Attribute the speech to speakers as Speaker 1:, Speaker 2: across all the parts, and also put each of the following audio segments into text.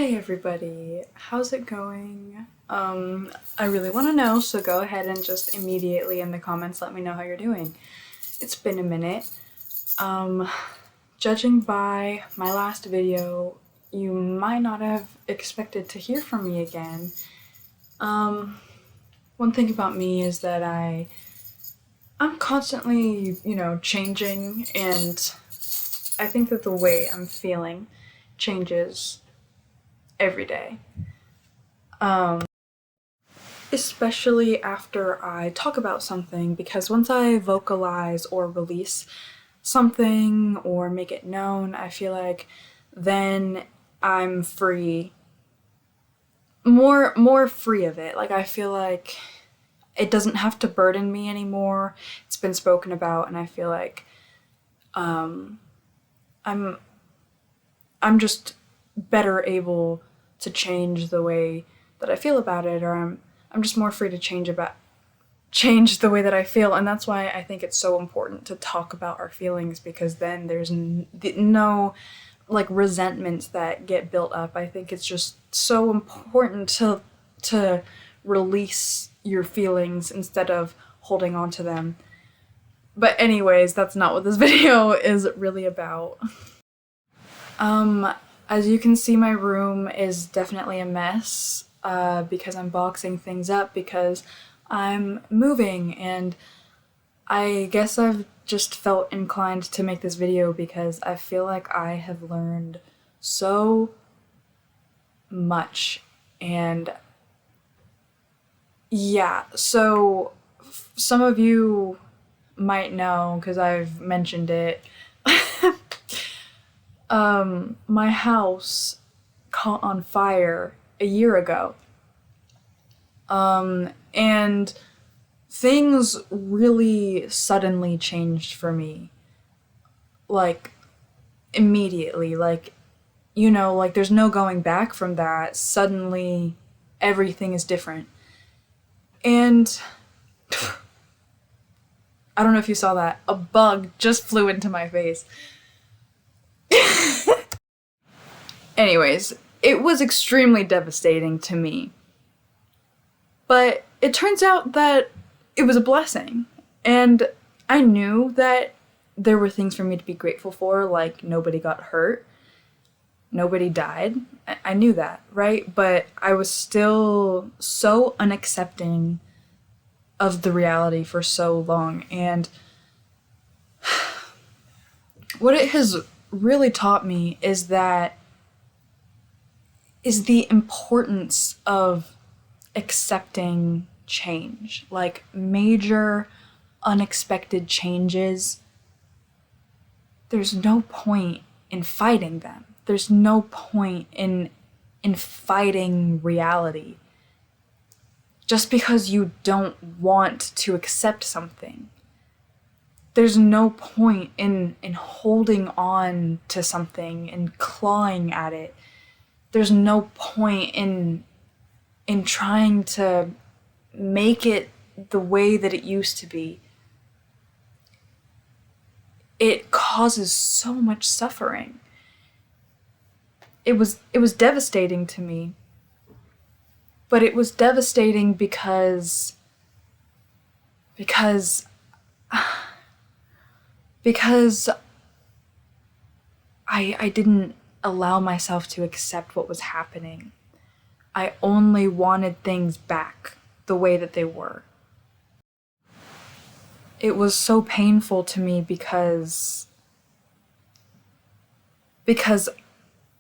Speaker 1: Hi everybody, how's it going? I really want to know, so go ahead and just immediately in the comments let me know how you're doing. It's been a minute. Judging by my last video, you might not have expected to hear from me again. One thing about me is that I'm constantly, changing, and I think that the way I'm feeling changes every day. Especially after I talk about something, because once I vocalize or release something or make it known, I feel like then I'm free, more free of it. Like I feel like it doesn't have to burden me anymore. It's been spoken about, and I feel like I'm just better able to change the way that I feel about it, or I'm just more free to change the way that I feel. And that's why I think it's so important to talk about our feelings, because then there's no like resentments that get built up. I think it's just so important to release your feelings instead of holding on to them. But anyways, that's not what this video is really about. As you can see, my room is definitely a mess, because I'm boxing things up because I'm moving, and I guess I've just felt inclined to make this video because I feel like I have learned so much. And yeah, so some of you might know because I've mentioned it. My house caught on fire a year ago. And things really suddenly changed for me. Like, immediately. Like, like there's no going back from that. Suddenly, everything is different. And I don't know if you saw that. A bug just flew into my face. Anyways, it was extremely devastating to me. But it turns out that it was a blessing. And I knew that there were things for me to be grateful for, like nobody got hurt, nobody died. I knew that, right? But I was still so unaccepting of the reality for so long. And what it has really taught me is the importance of accepting change. Like major unexpected changes, there's no point in fighting them. There's no point in fighting reality just because you don't want to accept something. There's no point in holding on to something and clawing at it. There's no point in trying to make it the way that it used to be. It causes so much suffering. It was devastating to me. But it was devastating because I didn't allow myself to accept what was happening. I only wanted things back the way that they were. It was so painful to me because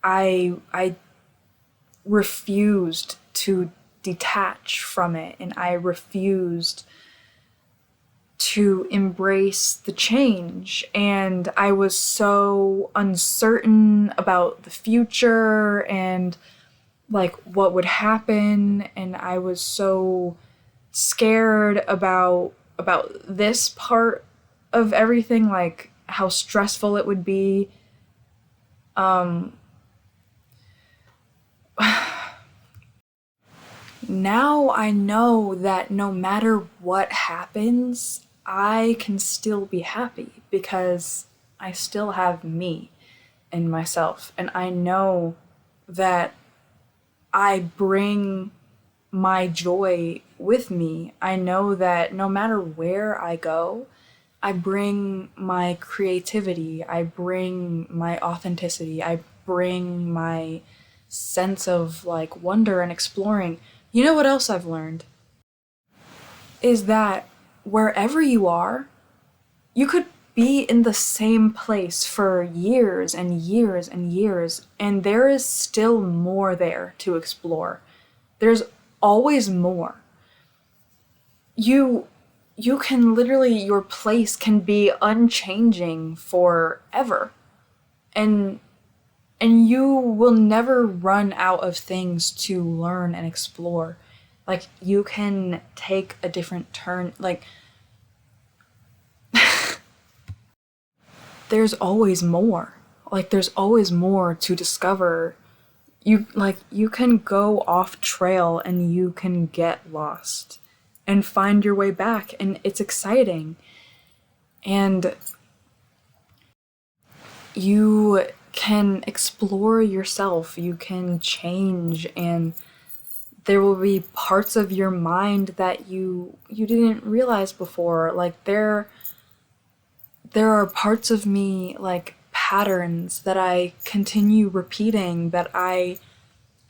Speaker 1: I refused to detach from it, and I refused to embrace the change, and I was so uncertain about the future and like what would happen, and I was so scared about this part of everything, like how stressful it would be. Now I know that no matter what happens, I can still be happy because I still have me and myself, and I know that I bring my joy with me. I know that no matter where I go, I bring my creativity, I bring my authenticity, I bring my sense of like wonder and exploring. You know what else I've learned? Is that wherever you are, you could be in the same place for years and years and years, and there is still more there to explore. There's always more. You you can literally, your place can be unchanging forever. And you will never run out of things to learn and explore. Like you can take a different turn. Like there's always more. Like there's always more to discover. You can go off trail and you can get lost and find your way back, and it's exciting. And you can explore yourself, you can change, and there will be parts of your mind that you didn't realize before. Like there are parts of me, like patterns that I continue repeating that I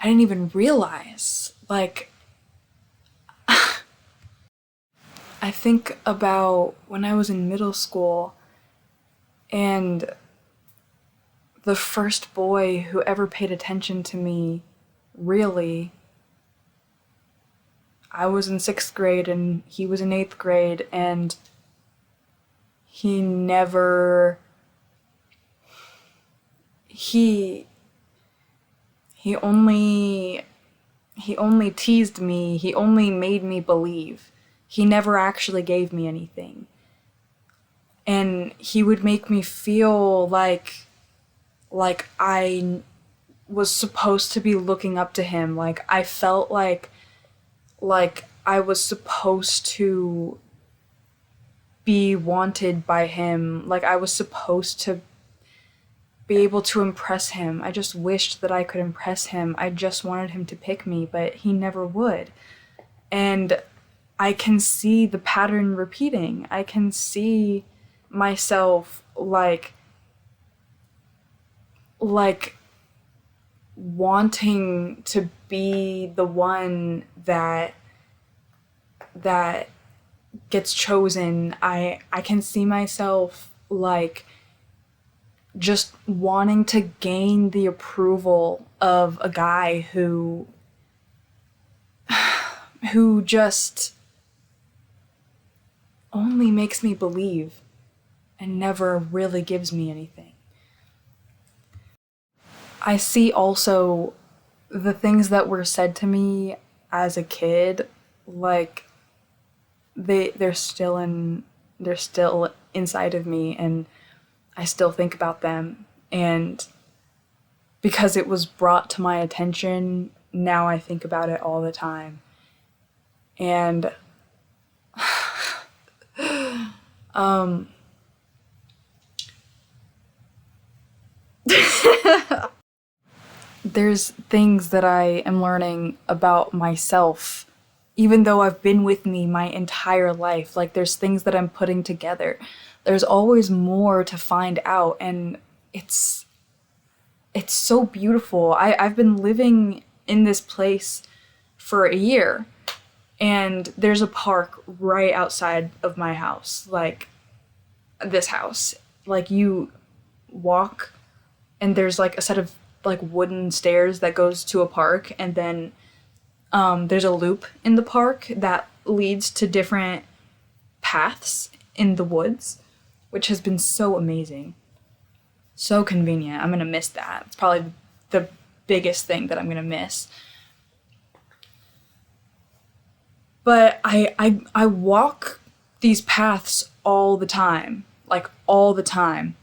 Speaker 1: didn't even realize. Like I think about when I was in middle school, and the first boy who ever paid attention to me, really, I was in 6th grade and he was in 8th grade, and he never, he only teased me, he only made me believe. He never actually gave me anything. And he would make me feel like I was supposed to be looking up to him. Like I felt like I was supposed to be wanted by him. Like I was supposed to be able to impress him. I just wished that I could impress him. I just wanted him to pick me, but he never would. And I can see the pattern repeating. I can see myself like wanting to be the one that gets chosen. I can see myself like just wanting to gain the approval of a guy who just only makes me believe and never really gives me anything. I see also the things that were said to me as a kid, like they're still inside of me, and I still think about them. And because it was brought to my attention, now I think about it all the time. And there's things that I am learning about myself, even though I've been with me my entire life. Like there's things that I'm putting together. There's always more to find out, and it's so beautiful. I've been living in this place for a year, and there's a park right outside of my house, like this house. Like you walk and there's like a set of like wooden stairs that goes to a park, and then there's a loop in the park that leads to different paths in the woods, which has been so amazing. So convenient. I'm gonna miss that. It's probably the biggest thing that I'm gonna miss. But I walk these paths all the time. Like all the time.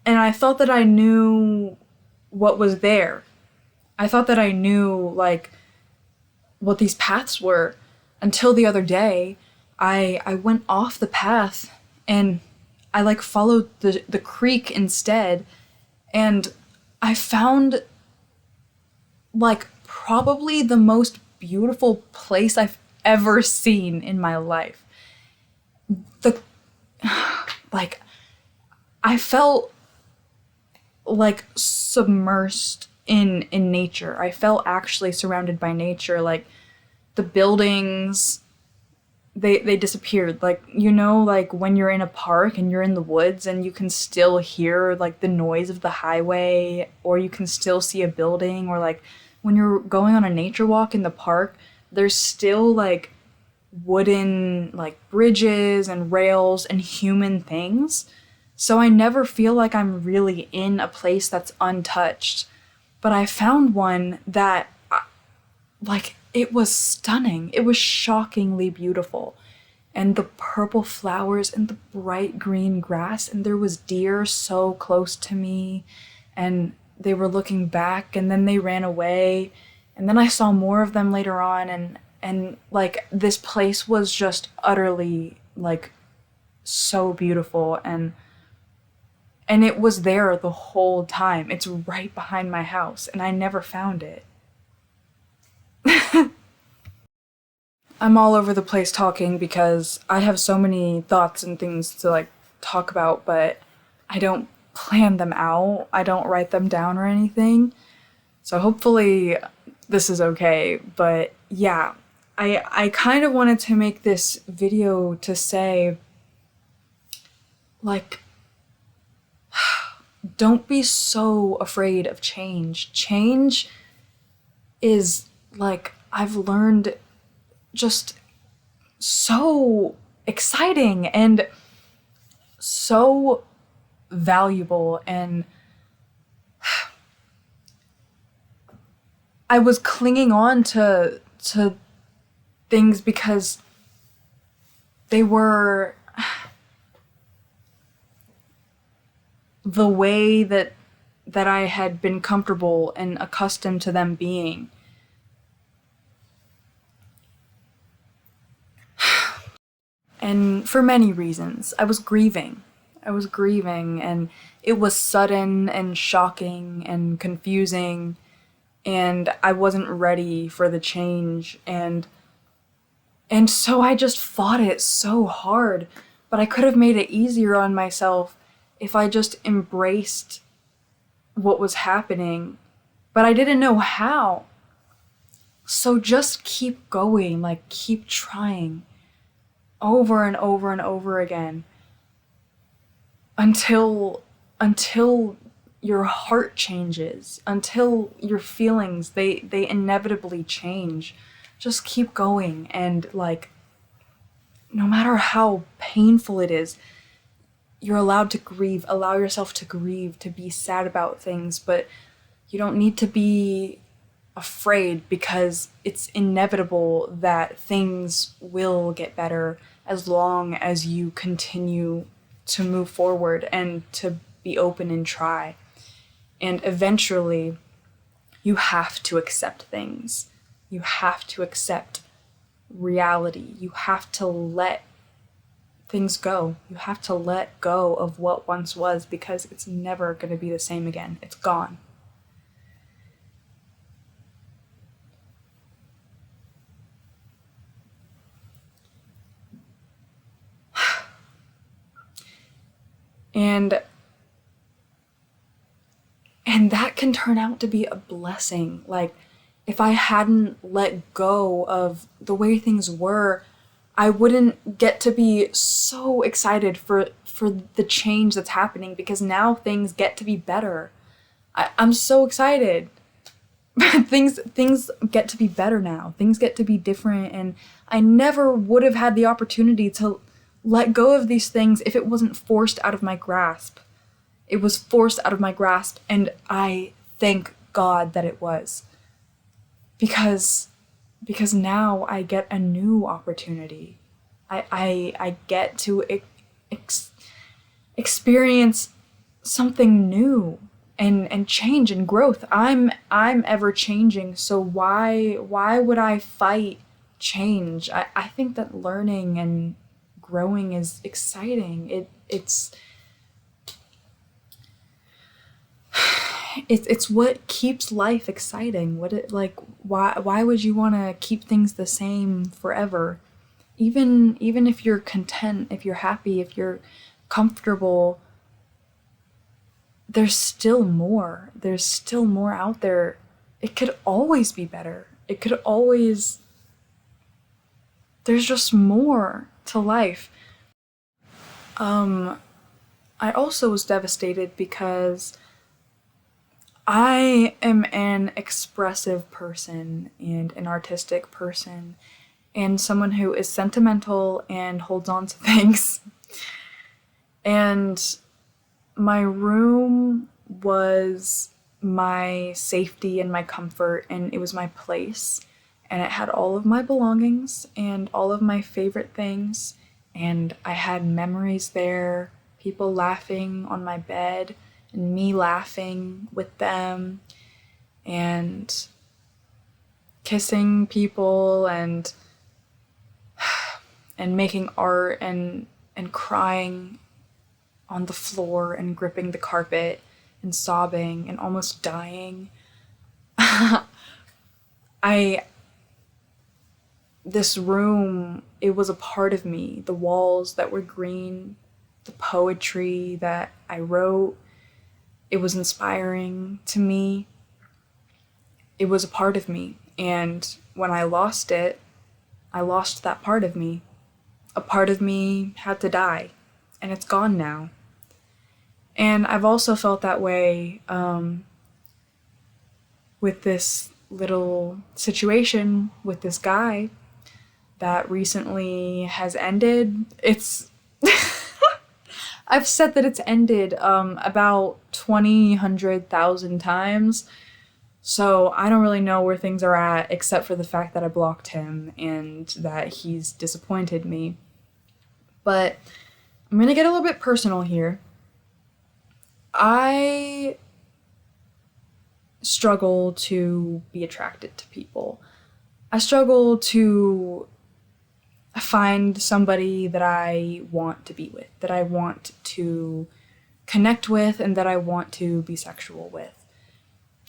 Speaker 1: And I thought that I knew what was there. I thought that I knew like what these paths were, until the other day I went off the path and I like followed the creek instead, And I found like probably the most beautiful place I've ever seen in my life. The like I felt like submersed in nature. I felt actually surrounded by nature. Like the buildings, they disappeared. Like, you know, like when you're in a park and you're in the woods and you can still hear like the noise of the highway, or you can still see a building, or like when you're going on a nature walk in the park, there's still like wooden like bridges and rails and human things. So I never feel like I'm really in a place that's untouched. But I found one that like it was stunning. It was shockingly beautiful. And the purple flowers and the bright green grass, and there was deer so close to me, and they were looking back and then they ran away, and then I saw more of them later on, and like this place was just utterly like so beautiful, and it was there the whole time. It's right behind my house and I never found it. I'm all over the place talking because I have so many thoughts and things to like talk about, but I don't plan them out. I don't write them down or anything. So hopefully this is okay. But yeah, I kind of wanted to make this video to say, like, don't be so afraid of change. Change is like, I've learned, just so exciting and so valuable. And I was clinging on to things because they were the way that I had been comfortable and accustomed to them being. And for many reasons, I was grieving. And it was sudden and shocking and confusing, and I wasn't ready for the change, and so I just fought it so hard. But I could have made it easier on myself if I just embraced what was happening, but I didn't know how. So just keep going, like keep trying over and over and over again until your heart changes, until your feelings they inevitably change. Just keep going, and like no matter how painful it is, you're allowed to grieve. Allow yourself to grieve, to be sad about things, but you don't need to be afraid, because it's inevitable that things will get better as long as you continue to move forward and to be open and try. And eventually, you have to accept things. You have to accept reality. You have to let things go. You have to let go of what once was, because it's never going to be the same again. It's gone. And that can turn out to be a blessing. Like, if I hadn't let go of the way things were, I wouldn't get to be so excited for the change that's happening, because now things get to be better. I'm so excited. things get to be better now. Things get to be different, and I never would have had the opportunity to let go of these things if it wasn't forced out of my grasp. It was forced out of my grasp, and I thank God that it was. Because now I get a new opportunity. I get to experience something new and change and growth. I'm ever changing, so why would I fight change? I think that learning and growing is exciting. It's it's what keeps life exciting. Why would you want to keep things the same forever? Even if you're content, if you're happy, if you're comfortable, there's still more. There's still more out there. It could always be better. There's just more to life. I also was devastated because I am an expressive person and an artistic person and someone who is sentimental and holds on to things. And my room was my safety and my comfort, and it was my place. And it had all of my belongings and all of my favorite things. And I had memories there, people laughing on my bed and me laughing with them and kissing people and making art and crying on the floor and gripping the carpet and sobbing and almost dying. This room, it was a part of me. The walls that were green, the poetry that I wrote, it was inspiring to me. It was a part of me. And when I lost it, I lost that part of me. A part of me had to die, and it's gone now. And I've also felt that way with this little situation with this guy that recently has ended. I've said that it's ended about 100,000 times, so I don't really know where things are at except for the fact that I blocked him and that he's disappointed me. But I'm gonna get a little bit personal here. I struggle to be attracted to people. I struggle to find somebody that I want to be with, that I want to connect with, and that I want to be sexual with,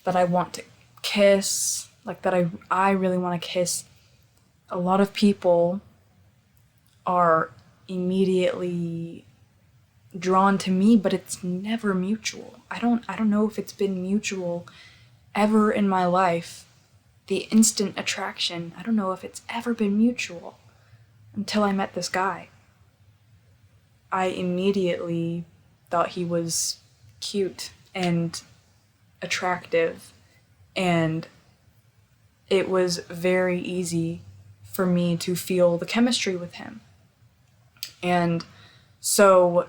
Speaker 1: that I want to kiss, like that I really want to kiss. A lot of people are immediately drawn to me, but it's never mutual. I don't know if it's been mutual ever in my life. The instant attraction, I don't know if it's ever been mutual until I met this guy. I immediately thought he was cute and attractive, and it was very easy for me to feel the chemistry with him. And so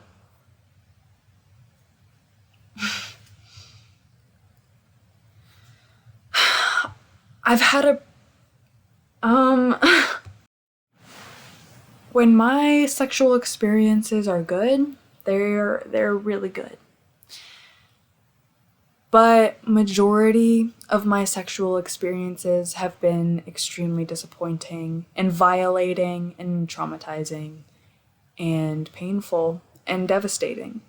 Speaker 1: I've had a when my sexual experiences are good, they're really good. But majority of my sexual experiences have been extremely disappointing and violating and traumatizing and painful and devastating.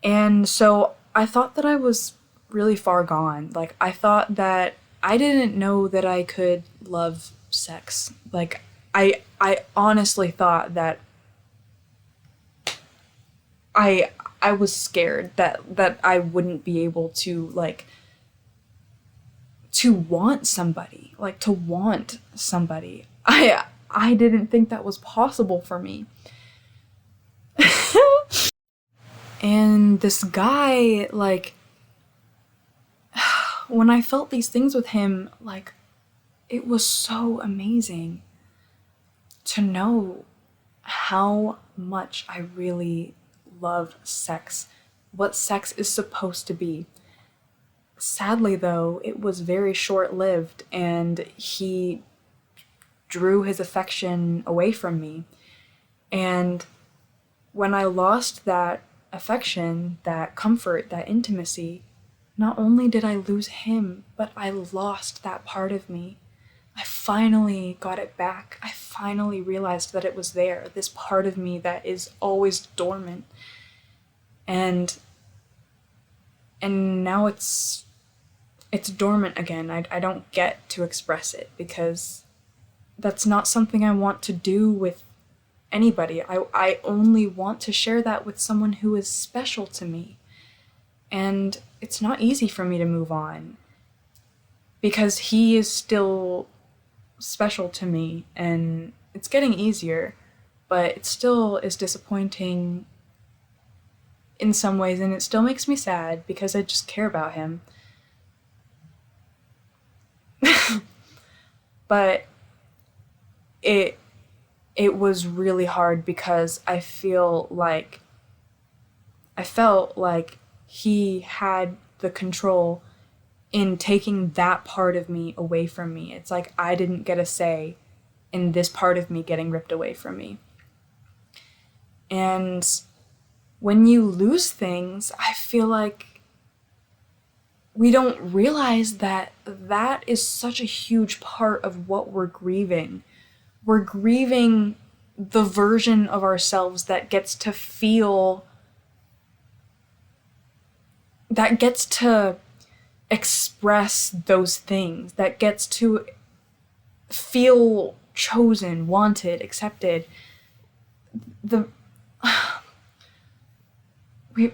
Speaker 1: And so I thought that I was really far gone. Like, I thought that I didn't know that I could love sex. Like, I honestly thought that I was scared that I wouldn't be able to, like, to want somebody. Like, to want somebody. I didn't think that was possible for me. And this guy, like, when I felt these things with him, like, it was so amazing to know how much I really love sex, what sex is supposed to be. Sadly, though, it was very short-lived, and he drew his affection away from me. And when I lost that affection, that comfort, that intimacy, not only did I lose him, but I lost that part of me. I finally got it back. I finally realized that it was there, this part of me that is always dormant. And And now it's dormant again. I don't get to express it because that's not something I want to do with anybody. I only want to share that with someone who is special to me. And it's not easy for me to move on because he is still special to me, and it's getting easier, but it still is disappointing in some ways, and it still makes me sad because I just care about him. But it it was really hard because I felt like he had the control in taking that part of me away from me. It's like I didn't get a say in this part of me getting ripped away from me. And when you lose things, I feel like we don't realize that that is such a huge part of what we're grieving. We're grieving the version of ourselves that gets to feel, that gets to express those things, that gets to feel chosen, wanted, accepted. The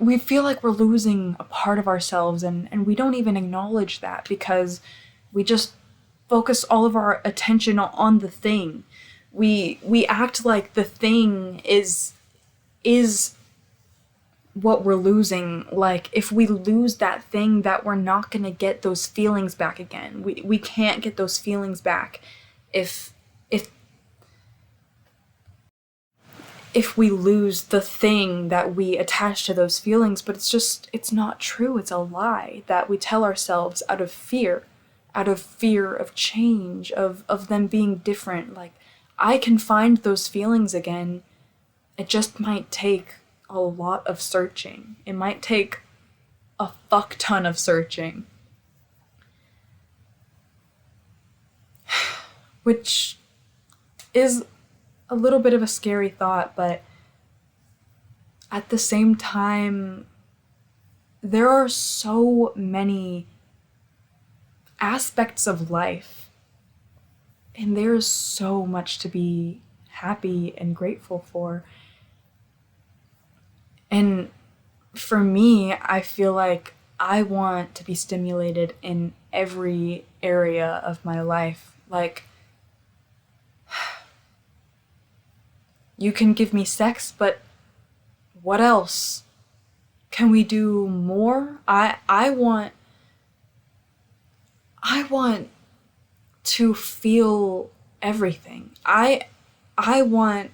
Speaker 1: we feel like we're losing a part of ourselves, and we don't even acknowledge that because we just focus all of our attention on the thing. We act like the thing is what we're losing. Like if we lose that thing, that we're not gonna get those feelings back again. We can't get those feelings back if if if we lose the thing that we attach to those feelings. But it's not true. It's a lie that we tell ourselves out of fear of change, of them being different. Like, I can find those feelings again. It just might take a lot of searching. It might take a fuck ton of searching. Which is a little bit of a scary thought, but at the same time, there are so many aspects of life, and there's so much to be happy and grateful for. And for me, I feel like I want to be stimulated in every area of my life. Like, you can give me sex, but what else? Can we do more? I want to feel everything. I want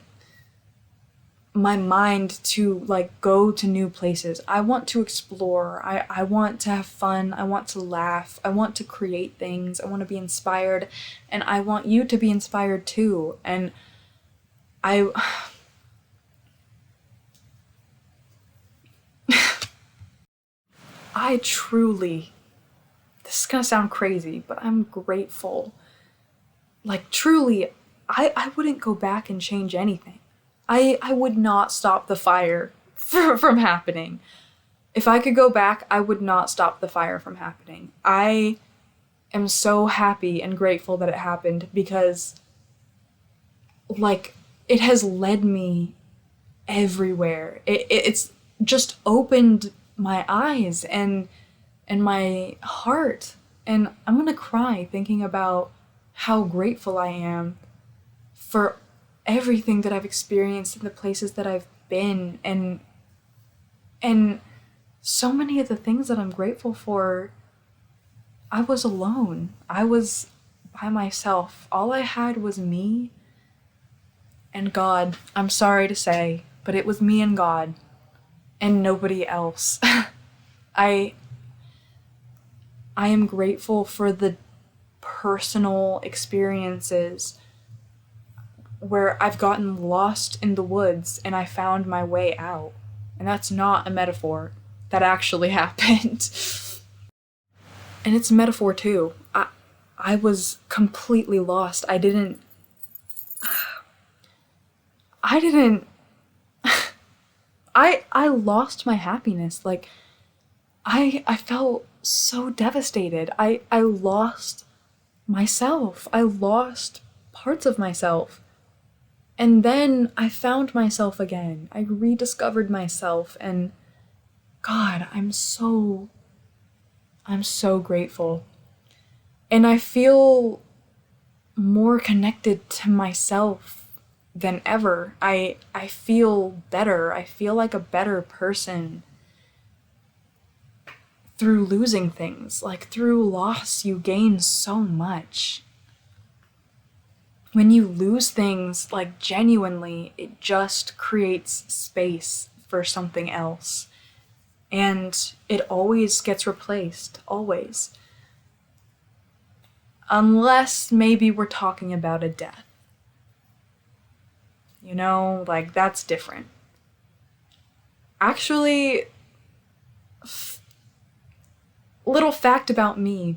Speaker 1: my mind to like go to new places. I want to explore. I want to have fun. I want to laugh. I want to create things. I want to be inspired, and I want you to be inspired too. And I I truly, this is gonna sound crazy, but I'm grateful. Like, truly, I wouldn't go back and change anything. I would not stop the fire from happening. If I could go back, I would not stop the fire from happening. I am so happy and grateful that it happened because, like, it has led me everywhere. It's just opened my eyes and my heart. And I'm gonna cry thinking about how grateful I am for everything that I've experienced and the places that I've been, and so many of the things that I'm grateful for, I was alone. I was by myself. All I had was me and God. I'm sorry to say, but it was me and God and nobody else. I I am grateful for the personal experiences where I've gotten lost in the woods and I found my way out. And that's not a metaphor. That actually happened. And it's a metaphor too. I was completely lost. I didn't I lost my happiness. Like, I felt so devastated. I lost myself. I lost parts of myself. And then I found myself again. I rediscovered myself, and God, I'm so grateful. And I feel more connected to myself than ever. I feel better. I feel like a better person through losing things. Like through loss, you gain so much. When you lose things, like genuinely, it just creates space for something else. And it always gets replaced, always. Unless maybe we're talking about a death. You know, like that's different. Actually, little fact about me,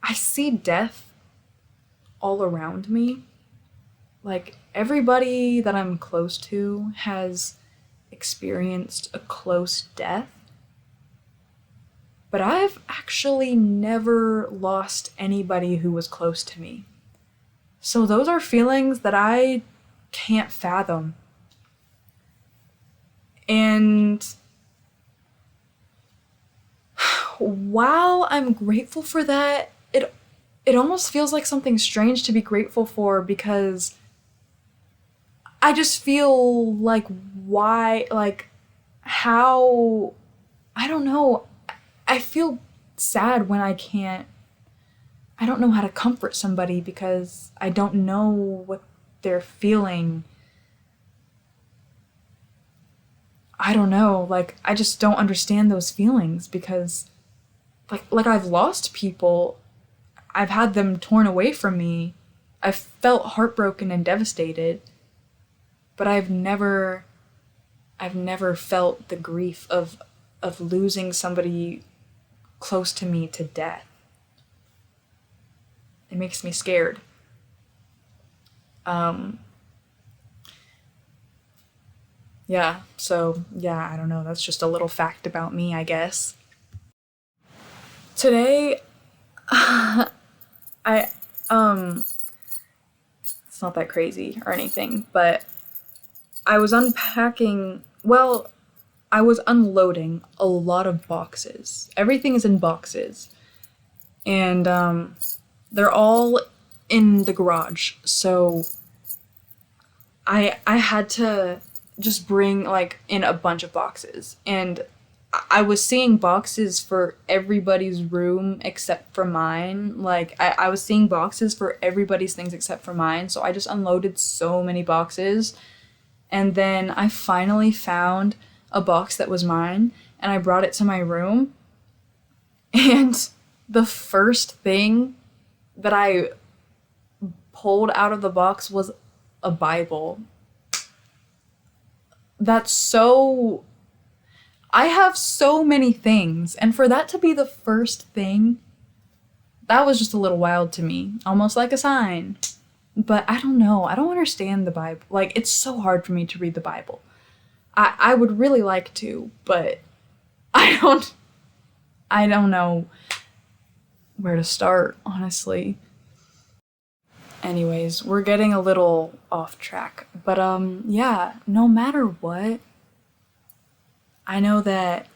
Speaker 1: I see death all around me. Like everybody that I'm close to has experienced a close death. But I've actually never lost anybody who was close to me. So those are feelings that I can't fathom. And while I'm grateful for that, it almost feels like something strange to be grateful for, because I just feel like why, like how, I don't know. I feel sad when I don't know how to comfort somebody because I don't know what they're feeling. I don't know, like I just don't understand those feelings because like I've lost people. I've had them torn away from me. I've felt heartbroken and devastated, but I've never felt the grief of losing somebody close to me to death. It makes me scared. Yeah, so yeah, I don't know. That's just a little fact about me, I guess. Today, I, it's not that crazy or anything, but I was unpacking, well, I was unloading a lot of boxes. Everything is in boxes. And, they're all in the garage, so I had to just bring like in a bunch of boxes, and I was seeing boxes for everybody's room except for mine. Like I was seeing boxes for everybody's things except for mine, so I just unloaded so many boxes, and then I finally found a box that was mine, and I brought it to my room, and the first thing that I pulled out of the box was a Bible. That's so. I have so many things, and for that to be the first thing, that was just a little wild to me. Almost like a sign. But I don't know. I don't understand the Bible. Like, it's so hard for me to read the Bible. I would really like to, but I don't. I don't know where to start, honestly. Anyways, we're getting a little off track. But yeah, no matter what, I know that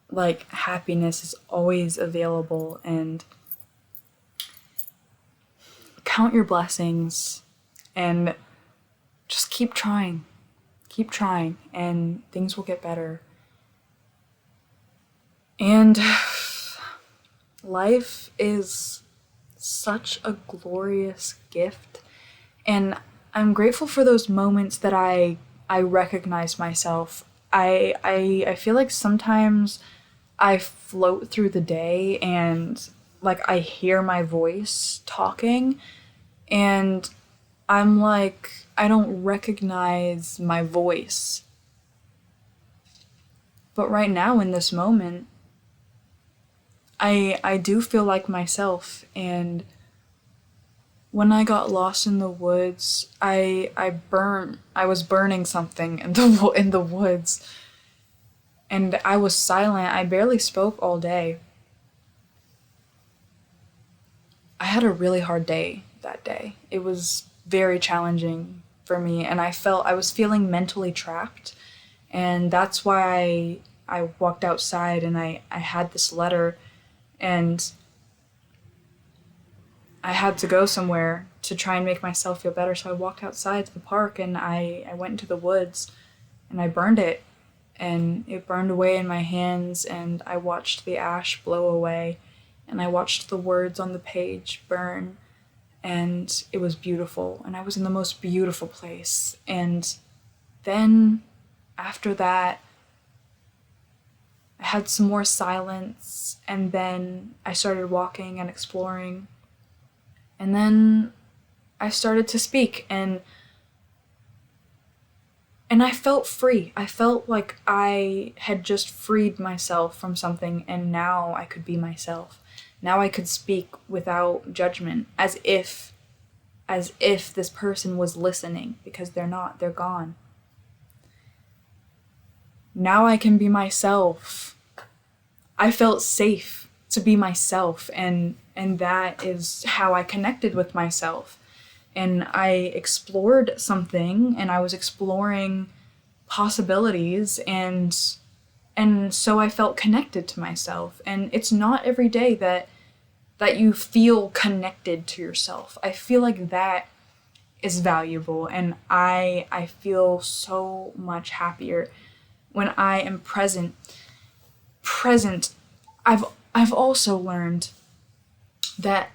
Speaker 1: like happiness is always available, and count your blessings and just keep trying. Keep trying and things will get better. And life is such a glorious gift, and I'm grateful for those moments that I recognize myself. I feel like sometimes I float through the day and like I hear my voice talking, and I'm like I don't recognize my voice. But right now in this moment, I do feel like myself, and when I got lost in the woods, I was burning something in the woods, And I was silent. I barely spoke all day. I had a really hard day that day. It was very challenging for me, and I was feeling mentally trapped. And that's why I walked outside and I had this letter, and I had to go somewhere to try and make myself feel better. So I walked outside to the park, and I went into the woods and I burned it, and it burned away in my hands, and I watched the ash blow away, and I watched the words on the page burn, and it was beautiful, and I was in the most beautiful place. And then after that, I had some more silence, and then I started walking and exploring, and then I started to speak, and I felt free. I felt like I had just freed myself from something, and now I could be myself. Now I could speak without judgment, as if this person was listening, because they're not, they're gone. Now I can be myself. I felt safe to be myself, and that is how I connected with myself. And I explored something, and I was exploring possibilities, and so I felt connected to myself. And it's not every day that you feel connected to yourself. I feel like that is valuable, and I feel so much happier when I am present. I've also learned that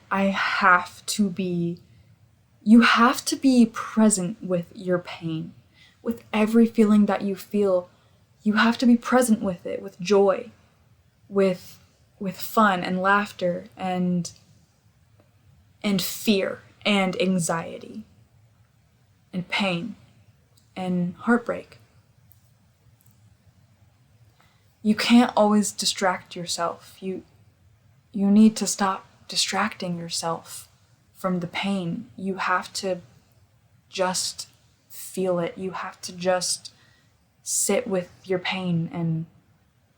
Speaker 1: you have to be present with your pain, with every feeling that you feel. You have to be present with it, with joy, with fun and laughter and fear and anxiety and pain and heartbreak. You can't always distract yourself. You need to stop distracting yourself from the pain. You have to just feel it. You have to just sit with your pain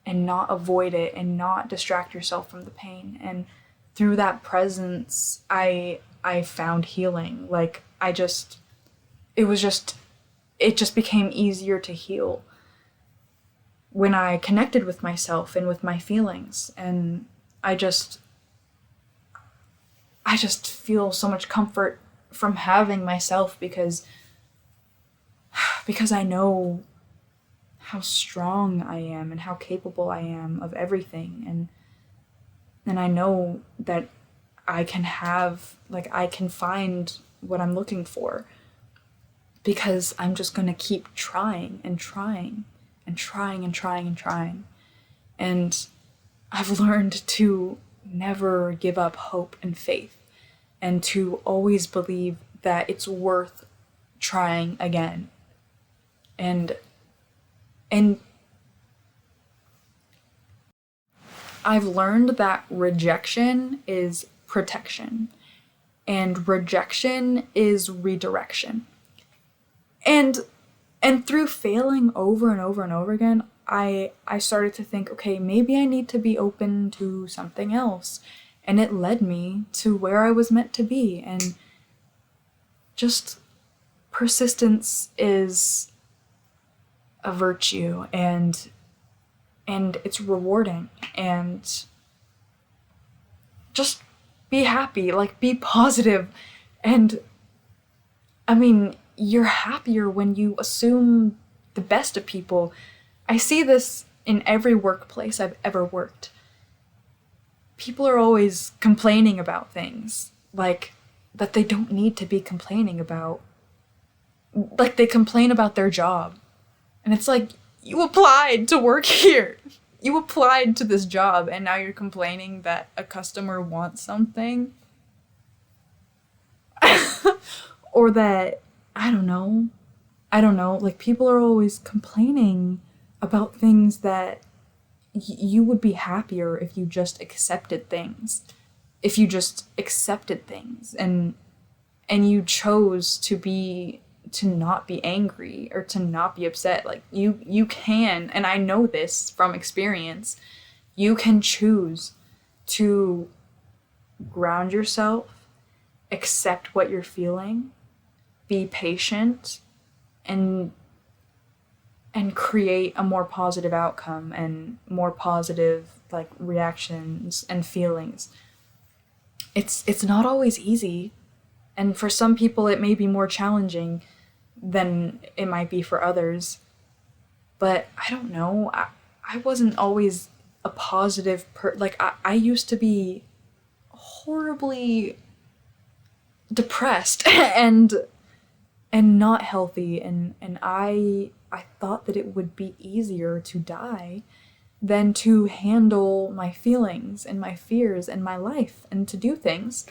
Speaker 1: and not avoid it and not distract yourself from the pain. And through that presence, I found healing. Like it just became easier to heal when I connected with myself and with my feelings. And I just feel so much comfort from having myself, because I know how strong I am and how capable I am of everything. And I know that I can find what I'm looking for, because I'm just going to keep trying and trying and trying and trying and trying. And I've learned to never give up hope and faith, and to always believe that it's worth trying again. And I've learned that rejection is protection, and rejection is redirection. And through failing over and over and over again, I started to think, okay, maybe I need to be open to something else. And it led me to where I was meant to be. And just persistence is a virtue, and it's rewarding. And just be happy, like be positive. And I mean, you're happier when you assume the best of people. I see this in every workplace I've ever worked. People are always complaining about things, like, that they don't need to be complaining about. Like, they complain about their job. And it's like, you applied to work here. You applied to this job, and now you're complaining that a customer wants something. Or that, I don't know, like, people are always complaining about things that you would be happier if you just accepted things. If you just accepted things and you chose to be not be angry or to not be upset. Like you can, and I know this from experience, you can choose to ground yourself, accept what you're feeling, be patient, and create a more positive outcome and more positive like reactions and feelings. It's not always easy, and for some people it may be more challenging than it might be for others. But I don't know. I wasn't always a positive like I used to be horribly depressed and not healthy, and I thought that it would be easier to die than to handle my feelings and my fears and my life and to do things.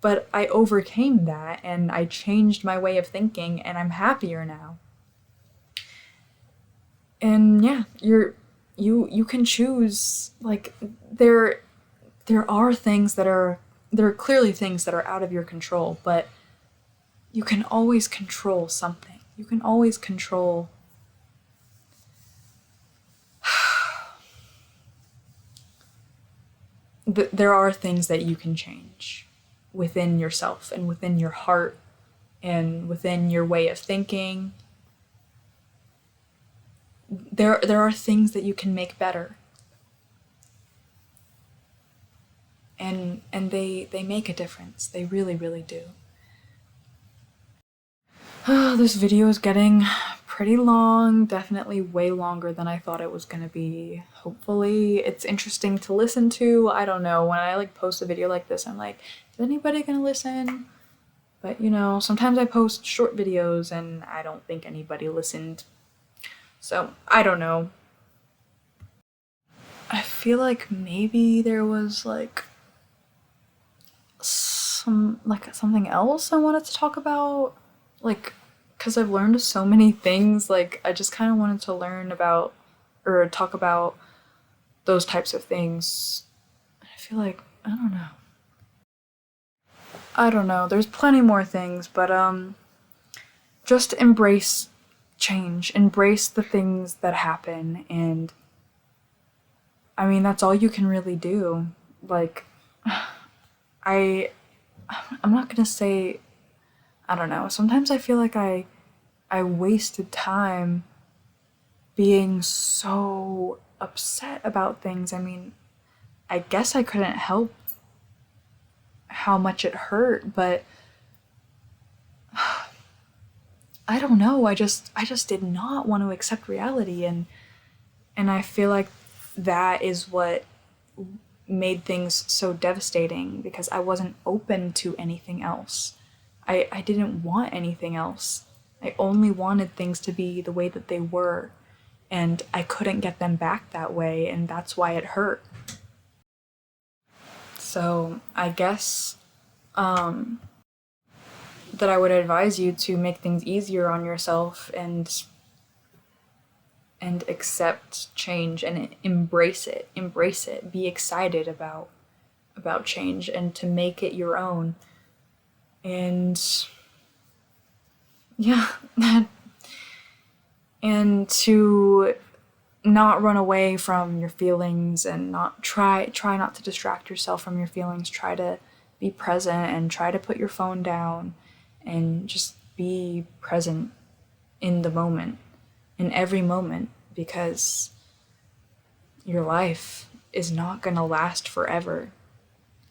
Speaker 1: But I overcame that and I changed my way of thinking and I'm happier now. And yeah, you can choose, like there are things that are there are clearly things that are out of your control, but you can always control something. You can always control there are things that you can change within yourself and within your heart and within your way of thinking. There are things that you can make better. And they make a difference. They really, really do. This video is getting pretty long, definitely way longer than I thought it was gonna be. Hopefully it's interesting to listen to. I don't know, when I like post a video like this, I'm like, is anybody gonna listen? But you know, sometimes I post short videos and I don't think anybody listened. So, I don't know. I feel like maybe there was like something else I wanted to talk about, like, because I've learned so many things. Like, I just kind of wanted to learn about or talk about those types of things. I feel like I don't know, there's plenty more things, but just embrace change, embrace the things that happen. And I mean, that's all you can really do. Like, I'm not gonna say, I don't know, sometimes I feel like I wasted time being so upset about things. I mean, I guess I couldn't help how much it hurt, but I don't know, I just did not want to accept reality, and I feel like that is what made things so devastating, because I wasn't open to anything else. I didn't want anything else. I only wanted things to be the way that they were, and I couldn't get them back that way, and that's why it hurt. So I guess that I would advise you to make things easier on yourself and accept change and embrace it, be excited about change and to make it your own. And yeah, and to not run away from your feelings and not try not to distract yourself from your feelings. Try to be present and try to put your phone down and just be present in the moment, in every moment, because your life is not gonna last forever.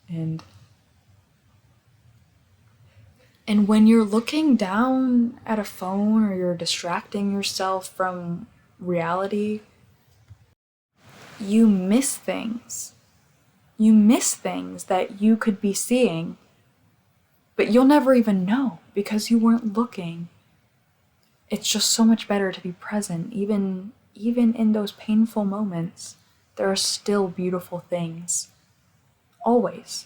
Speaker 1: And when you're looking down at a phone or you're distracting yourself from reality, you miss things. You miss things that you could be seeing, but you'll never even know because you weren't looking. It's just so much better to be present. Even in those painful moments, there are still beautiful things. Always.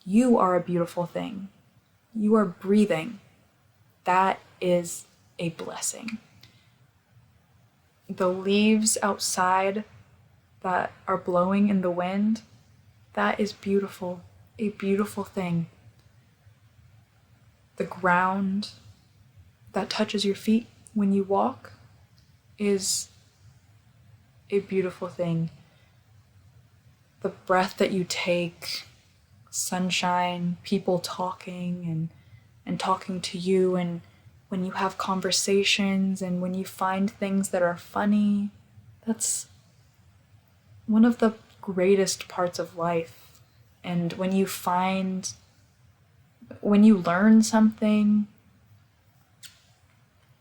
Speaker 1: You are a beautiful thing. You are breathing. That is a blessing. The leaves outside that are blowing in the wind, that is beautiful. A beautiful thing. The ground that touches your feet when you walk is a beautiful thing. The breath that you take, sunshine, people talking and talking to you, and when you have conversations and when you find things that are funny, that's one of the greatest parts of life. And when you learn something,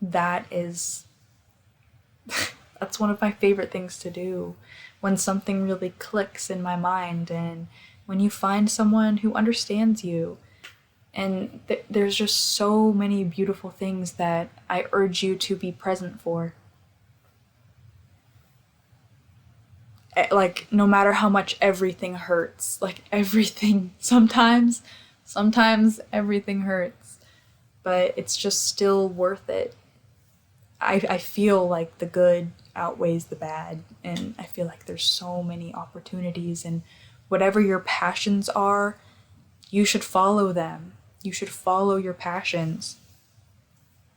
Speaker 1: that's one of my favorite things to do. When something really clicks in my mind, and when you find someone who understands you. And there's just so many beautiful things that I urge you to be present for. Like, no matter how much everything hurts, like everything, sometimes everything hurts, but it's just still worth it. I feel like the good outweighs the bad, and I feel like there's so many opportunities, and whatever your passions are, you should follow them. You should follow your passions.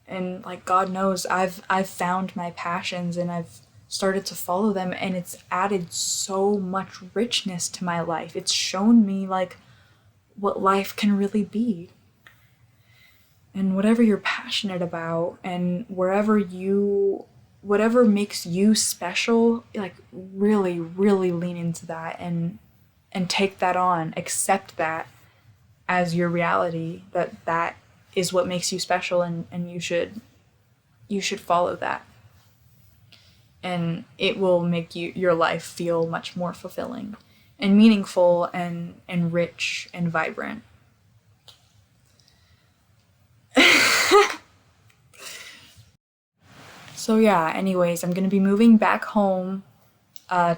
Speaker 1: And like, God knows, I've found my passions and I've started to follow them, and it's added so much richness to my life. It's shown me like what life can really be. And whatever you're passionate about, and whatever makes you special, like really, really lean into that and take that on, accept that as your reality, that is what makes you special, and you should follow that. And it will make your life feel much more fulfilling and meaningful and rich and vibrant. So yeah, anyways, I'm gonna be moving back home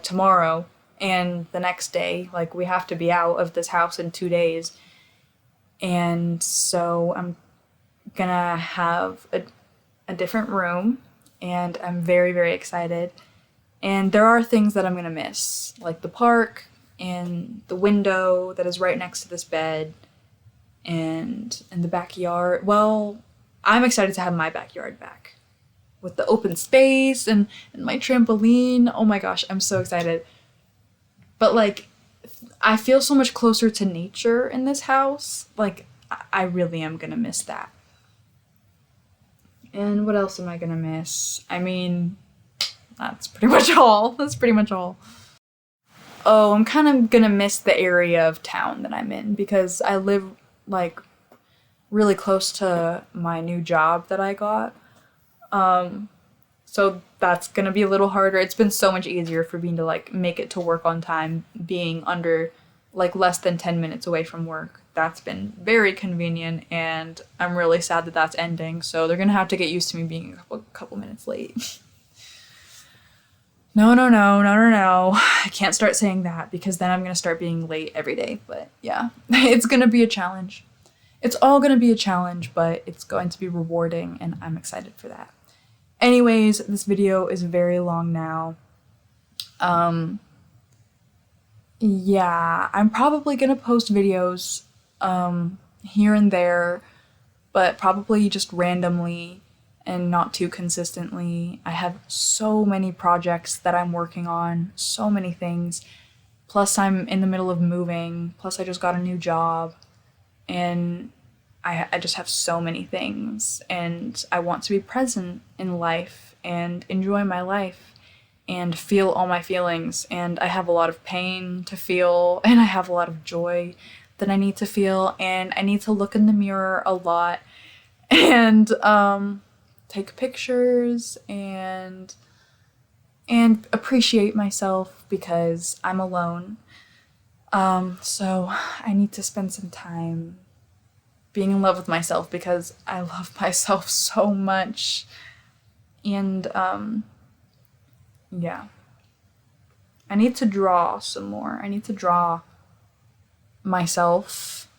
Speaker 1: tomorrow and the next day. Like, we have to be out of this house in 2 days. And so I'm gonna have a different room, and I'm very, very excited. And there are things that I'm gonna miss, like the park and the window that is right next to this bed and the backyard. Well, I'm excited to have my backyard back with the open space and my trampoline. Oh my gosh, I'm so excited. But like, I feel so much closer to nature in this house. Like, I really am gonna miss that. And what else am I gonna miss? I mean, that's pretty much all. Oh, I'm kind of gonna miss the area of town that I'm in, because I live like really close to my new job that I got. So that's gonna be a little harder. It's been so much easier for me to like make it to work on time, being under like less than 10 minutes away from work. That's been very convenient, and I'm really sad that that's ending. So they're gonna have to get used to me being a couple minutes late. No. I can't start saying that, because then I'm gonna start being late every day. But yeah, it's gonna be a challenge. It's all gonna be a challenge, but it's going to be rewarding, and I'm excited for that. Anyways, this video is very long now. Yeah, I'm probably gonna post videos here and there, but probably just randomly and not too consistently. I have so many projects that I'm working on, so many things. Plus I'm in the middle of moving, plus I just got a new job, and I just have so many things, and I want to be present in life and enjoy my life and feel all my feelings. And I have a lot of pain to feel, and I have a lot of joy that I need to feel, and I need to look in the mirror a lot and take pictures and appreciate myself, because I'm alone. So I need to spend some time being in love with myself, because I love myself so much. And yeah, I need to draw some more. I need to draw myself,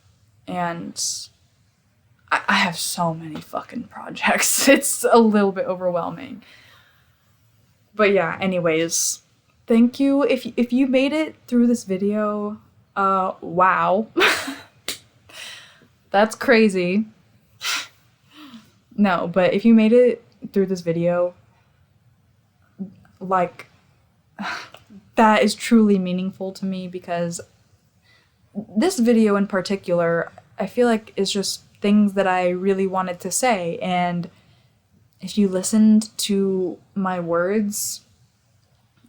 Speaker 1: and I have so many fucking projects. It's a little bit overwhelming. But yeah, anyways, thank you. If you made it through this video, wow. That's crazy. No, but if you made it through this video, like, that is truly meaningful to me, because this video in particular, I feel like is just things that I really wanted to say, and if you listened to my words,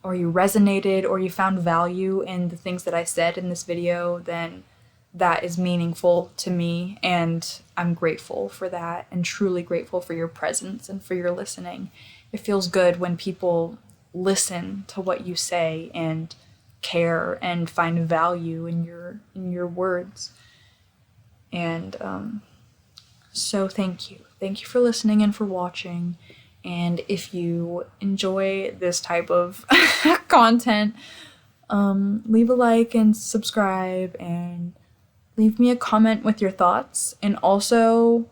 Speaker 1: or you resonated, or you found value in the things that I said in this video, then that is meaningful to me, and I'm grateful for that, and truly grateful for your presence and for your listening. It feels good when people listen to what you say and care and find value in your words. And so thank you. Thank you for listening and for watching. And if you enjoy this type of content, leave a like and subscribe, and leave me a comment with your thoughts, and also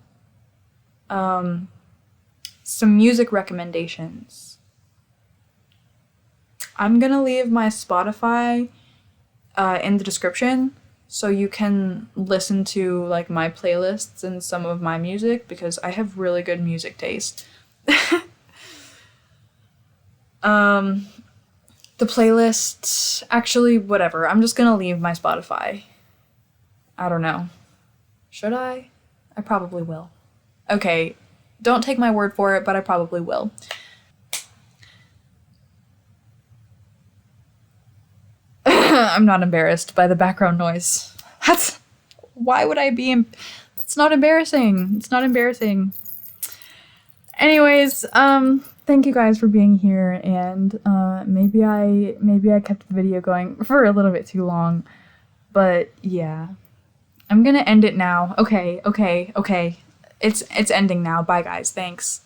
Speaker 1: some music recommendations. I'm gonna leave my Spotify in the description, so you can listen to like my playlists and some of my music, because I have really good music taste. The playlists, actually, whatever. I'm just gonna leave my Spotify. I don't know. Should I? I probably will. Okay, don't take my word for it, but I probably will. I'm not embarrassed by the background noise. Why would I be It's not embarrassing. It's not embarrassing. Anyways, thank you guys for being here, and maybe I kept the video going for a little bit too long, but yeah. I'm gonna end it now. Okay. It's ending now. Bye guys. Thanks.